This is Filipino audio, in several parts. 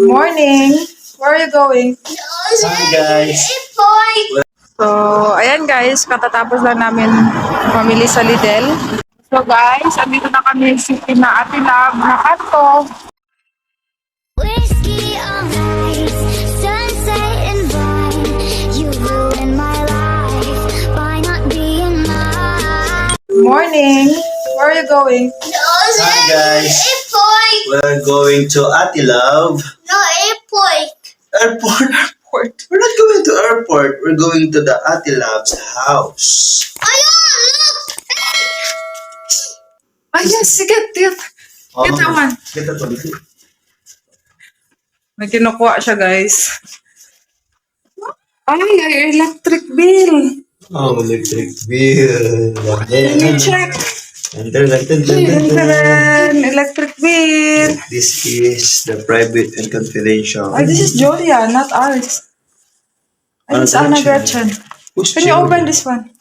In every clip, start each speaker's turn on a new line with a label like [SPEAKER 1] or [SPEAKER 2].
[SPEAKER 1] Morning. Where are you going?
[SPEAKER 2] Hi guys.
[SPEAKER 1] So, ayan guys, katatapos lang namin mamili sa Lidl. So guys, andito na kami sa na Ate Love na kanto.
[SPEAKER 3] Whiskey on ice, sunset and vine. You ruined my life by not being mine.
[SPEAKER 1] Morning. Where are you going?
[SPEAKER 2] Hi guys. We're going to Atilove
[SPEAKER 3] No, airport.
[SPEAKER 2] Airport. We're not going to airport. We're going to the Atilove's house.
[SPEAKER 3] Ayun, look!
[SPEAKER 1] Ah, yes, get it. Get that one.
[SPEAKER 2] Get that one.
[SPEAKER 1] May kinukuha siya guys. Ay, ay, electric bill.
[SPEAKER 2] Oh, electric bill.
[SPEAKER 1] Let me check. Electric bill.
[SPEAKER 2] This is the private and confidential.
[SPEAKER 1] Ay, this is Julia, not ours. Ay, it's Anna Gretchen.
[SPEAKER 2] Who's
[SPEAKER 1] Can you
[SPEAKER 2] Julia?
[SPEAKER 1] open this one?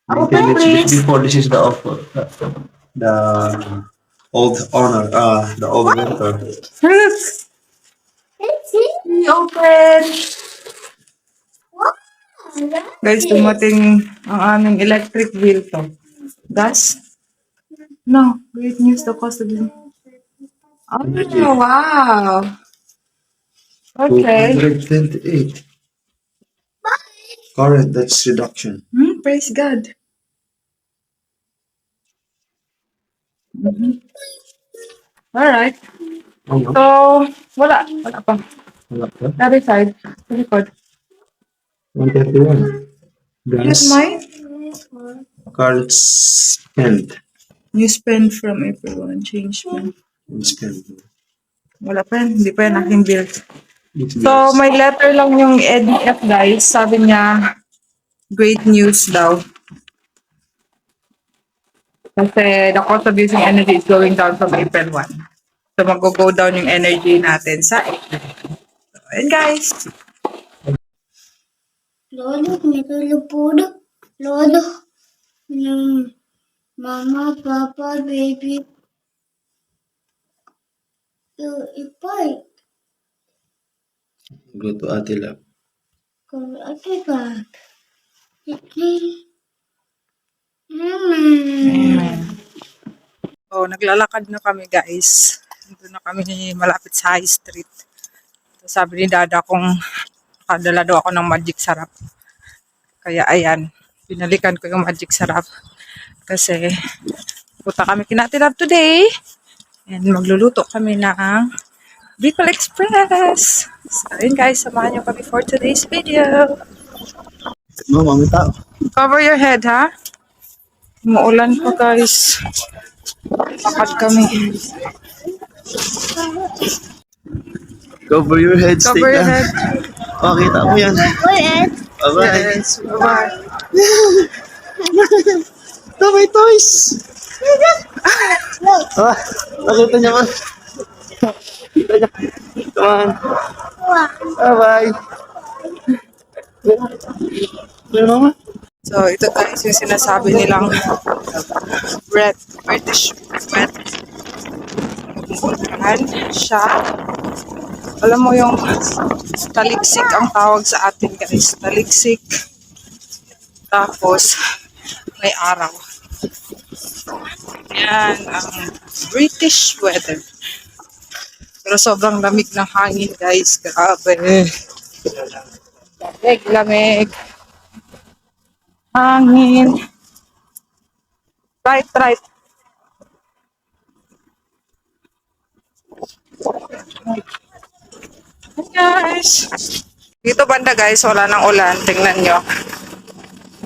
[SPEAKER 2] Open,
[SPEAKER 1] please.
[SPEAKER 2] before this is the offer. The old owner. The old renter.
[SPEAKER 1] Look. Open. Guys, dumating ang aming electric bill to. Gas? No. Great news, the cost of it. Oh, wow. Okay.
[SPEAKER 2] 228. Current, that's reduction.
[SPEAKER 1] Praise God. Alright.
[SPEAKER 2] Ano?
[SPEAKER 1] So, wala. Wala pa.
[SPEAKER 2] Wala pa?
[SPEAKER 1] Other side. Sa likod.
[SPEAKER 2] 131.
[SPEAKER 1] Here's
[SPEAKER 2] Gas.
[SPEAKER 1] mine.
[SPEAKER 2] Card spent.
[SPEAKER 1] You spend from April 1. Change spend.
[SPEAKER 2] Spent.
[SPEAKER 1] Wala pa yan. Hindi pa yan aking bill.
[SPEAKER 2] It's
[SPEAKER 1] So,
[SPEAKER 2] gas.
[SPEAKER 1] may letter lang yung EDF guys. Sabi niya, great news daw. Kasi the cost of using energy is going down from April 1. So, mag-go down yung energy natin sa April. So, ayan guys.
[SPEAKER 3] Lolo, may tulog. Lolo. Mama, Papa, baby. Ipay.
[SPEAKER 2] Go to Attila.
[SPEAKER 3] Kung ate ka.
[SPEAKER 1] So, naglalakad na kami guys. Dito na kami malapit sa High Street. So, sabi ni Dada kung nakadala daw ako ng Magic Sarap. Kaya ayan, pinalikan ko yung Magic Sarap. Kasi punta kami kina Ate Love today. And magluluto kami ng Bicol Express. So ayun guys, samahan nyo kami for today's video.
[SPEAKER 2] No, mami tao.
[SPEAKER 1] Cover your head ha. Umuulan pa guys. Lakad kami.
[SPEAKER 2] Cover your head, stick
[SPEAKER 1] Cover your
[SPEAKER 2] na.
[SPEAKER 1] head.
[SPEAKER 2] Oh, kita mo yan.
[SPEAKER 3] Wait.
[SPEAKER 2] Bye-bye.
[SPEAKER 1] Yes, bye-bye.
[SPEAKER 2] Ito, may toys. Ah, nakita niya man. Kita niya. Come on. Bye-bye. Ano mama?
[SPEAKER 1] So ito guys yung sinasabi nilang British wet. Umuulan siya. Alam mo yung taliksik ang tawag sa atin guys. Taliksik. Tapos may araw. Yan ang British weather. Pero sobrang lamig ng hangin guys. Grabe. Lamig. Hangin. Right. Hi guys. Dito banda guys, wala nang ulan. Tingnan nyo.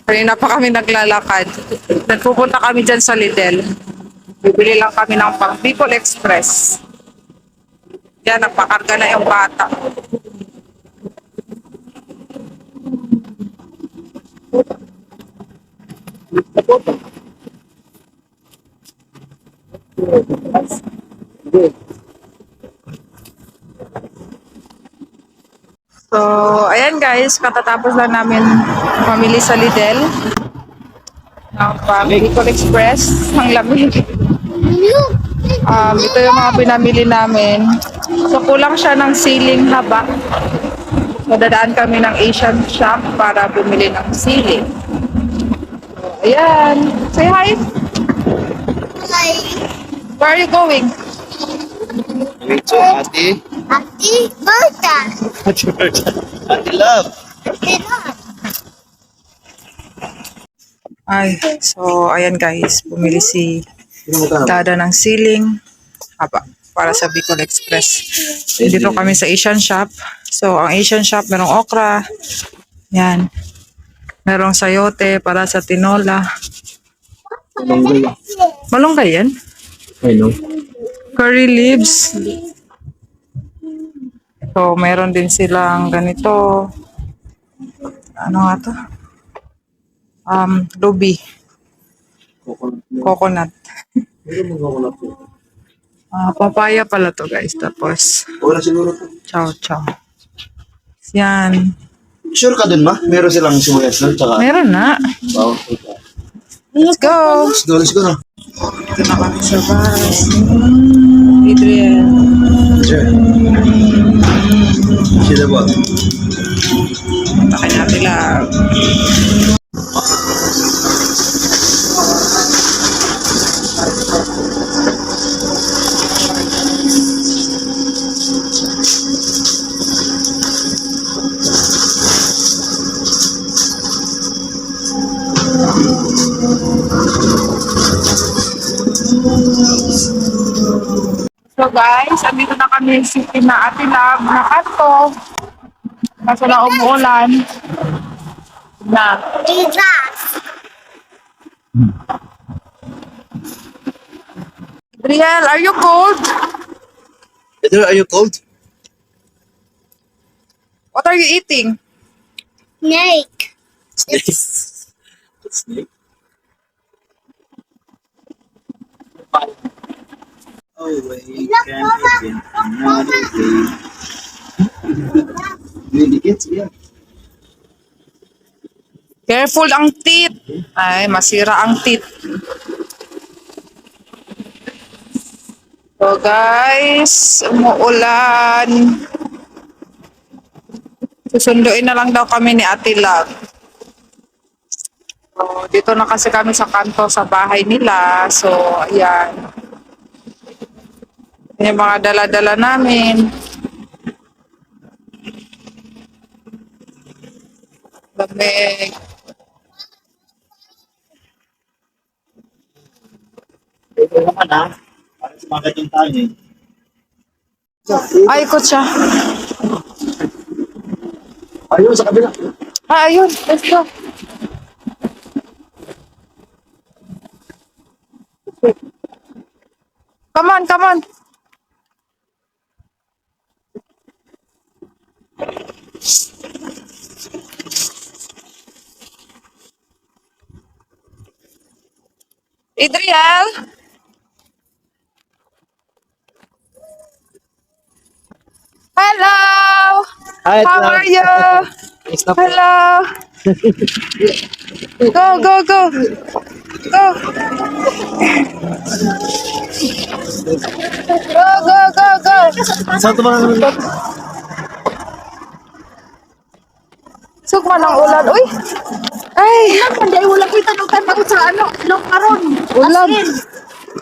[SPEAKER 1] Kanina pa kami naglalakad. Nagpupunta kami dyan sa Lidl. Bibili lang kami ng pang Bicol Express. Yan, nagpakarga na yung bata. So, ayan guys, katatapos lang namin mamili sa Lidl. Ng pang Bicol Express. Ang lamig. Ito yung mga pinamili namin. So, kulang siya ng ceiling haba. So, dadaan kami ng Asian shop para bumili ng ceiling. So, ayan. Say hi.
[SPEAKER 3] Hi.
[SPEAKER 1] Where are you going?
[SPEAKER 2] Wait, so, ate?
[SPEAKER 3] Ate Berta.
[SPEAKER 2] Ate love.
[SPEAKER 1] Ay, so, ayan guys. Bumili si Dada ng ceiling haba para sa Bicol Express. Dito kami sa Asian shop. So, ang Asian shop, merong okra. Yan. Merong sayote para sa tinola. Malunggay yan?
[SPEAKER 2] I know.
[SPEAKER 1] Curry leaves. So, meron din silang ganito. Ano nga to? Lubi. Coconut. Papaya pala to guys. Tapos,
[SPEAKER 2] Wala siguro to.
[SPEAKER 1] chow chow. Yan.
[SPEAKER 2] Sure ka dun, ma? Meron silang sibuyas nun, tsaka...
[SPEAKER 1] Meron na.
[SPEAKER 2] Wow.
[SPEAKER 1] Let's go.
[SPEAKER 2] Let's go na.
[SPEAKER 1] Ito na kami sa bus. Adrian.
[SPEAKER 2] Sure. Sila ba?
[SPEAKER 1] Takay natin lang. So guys, andito na kami sa Ate Love na kanto. Kaso na umuulan. Na.
[SPEAKER 3] Jesus.
[SPEAKER 1] Adriel, are you cold?
[SPEAKER 2] Pedro, are you cold?
[SPEAKER 1] What are you eating?
[SPEAKER 3] Snake.
[SPEAKER 2] Snake. Oh, wait, can open another day. Really kids, yeah.
[SPEAKER 1] Careful ang teeth. Ay, masira ang teeth. So guys, umuulan. Susunduin na lang daw kami ni Ate Love. So, dito na kasi kami sa kanto sa bahay nila. So, ayan. Yung mga dala-dala namin. Lamig.
[SPEAKER 2] Ito naman ha. Parang sumagat yung tayo eh.
[SPEAKER 1] Ay, ikot siya.
[SPEAKER 2] Ayun, sa kabila.
[SPEAKER 1] Ayun. Let's go. Come on, come on. Adriel? Hello!
[SPEAKER 2] Hi,
[SPEAKER 1] How
[SPEAKER 2] Love.
[SPEAKER 1] are you?
[SPEAKER 2] Nice na po.
[SPEAKER 1] Hello! Go, go, go! Go! Go, go, go, go!
[SPEAKER 2] Saan ito mga
[SPEAKER 1] Sugma ng ulan. Uy! Ay!
[SPEAKER 4] Hindi, wala kita nung tanong sa ano, ilong karon.
[SPEAKER 1] Ulan!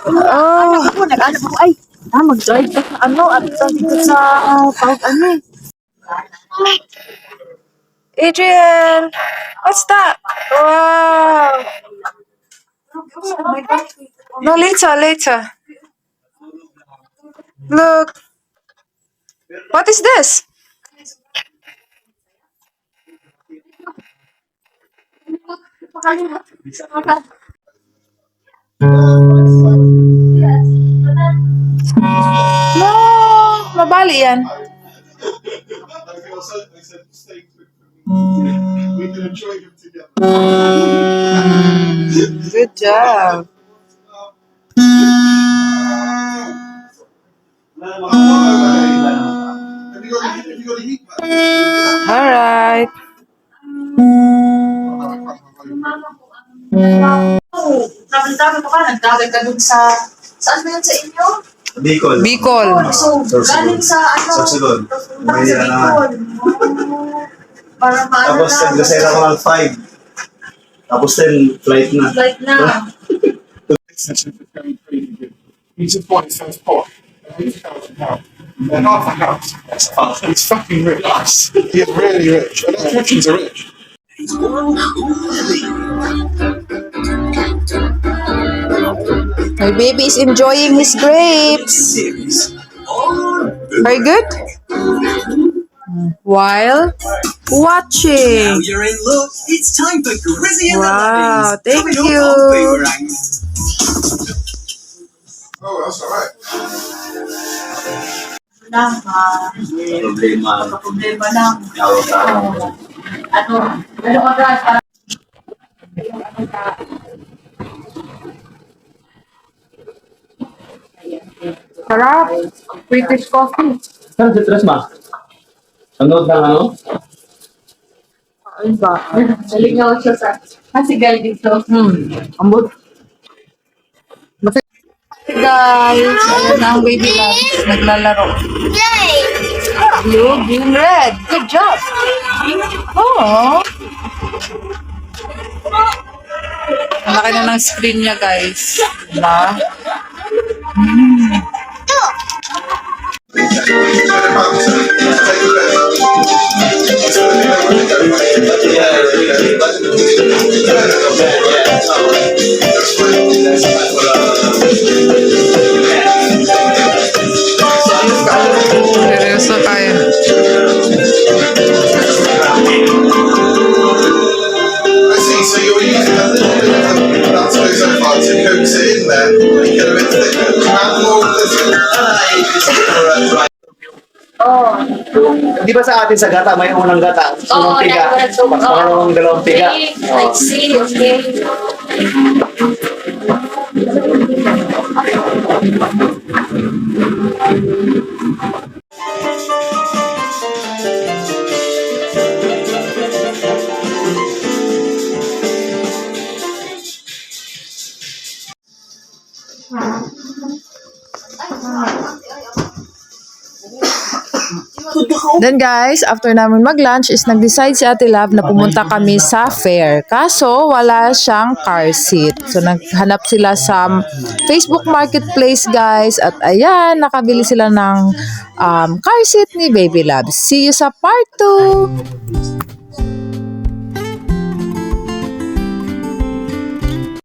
[SPEAKER 1] Oh!
[SPEAKER 4] Ako, nag-ano ko, ay, mag-drive ka sa ano, at sa dito sa, ano eh.
[SPEAKER 1] Adrian! What's that? Wow! No, later, later. Look. What is this? No, mabali yan.
[SPEAKER 5] We can enjoy him together.
[SPEAKER 1] Good job.
[SPEAKER 5] Have you got a heat pad?
[SPEAKER 1] All right.
[SPEAKER 4] Dami-dami pa ka, nagdagay ka dun sa, saan ba yun sa inyo?
[SPEAKER 2] Bicol.
[SPEAKER 1] Bicol.
[SPEAKER 4] So, galing sa ano?
[SPEAKER 2] Sorsogon. May
[SPEAKER 4] Sa Bicol. Para maano
[SPEAKER 2] Tapos
[SPEAKER 4] na.
[SPEAKER 2] nag-decide ako ng 5. Tapos 10, flight na.
[SPEAKER 4] Flight na.
[SPEAKER 5] Session is going pretty good. He just bought his first pot. £8,000. And half a house. He's fucking rich. He is really rich. Electricians are rich.
[SPEAKER 1] My baby is enjoying his grapes. Very good. While watching.
[SPEAKER 6] You're in luck. It's time for Grizzy and
[SPEAKER 1] Wow,
[SPEAKER 6] the
[SPEAKER 1] thank
[SPEAKER 6] Ladies. Coming
[SPEAKER 1] you.
[SPEAKER 6] up on Boomerang.
[SPEAKER 5] Oh, that's alright.
[SPEAKER 4] Lang,
[SPEAKER 2] Problema.
[SPEAKER 4] problema lang.
[SPEAKER 2] Tawag ka.
[SPEAKER 4] Ano oras?
[SPEAKER 1] Sarap. British coffee.
[SPEAKER 2] Saan si Tres ma? Sunod ng ano?
[SPEAKER 1] Ayun ba?
[SPEAKER 4] Nalingaw siya sa Masigal dito.
[SPEAKER 1] Ambot. Hey guys, ayan na ang baby loves. Naglalaro. Blue, green, red. Good job. Oh. Ang laki na ng screen niya guys. Diba? Seryoso kayo.
[SPEAKER 5] I see, so you're using a little bit of that so far to coax it in there, make it a bit thicker. Add more of this.
[SPEAKER 2] Di ba sa atin sa gata, may unang gata, sunong tiga. Mas marunong dalawang tiga.
[SPEAKER 4] I see, okay.
[SPEAKER 1] Then guys, after namin mag-lunch is nag-decide si Ate Love na pumunta kami sa fair. Kaso wala siyang car seat. So naghanap sila sa Facebook Marketplace guys. At ayan, nakabili sila ng car seat ni Baby Love. See you sa part 2!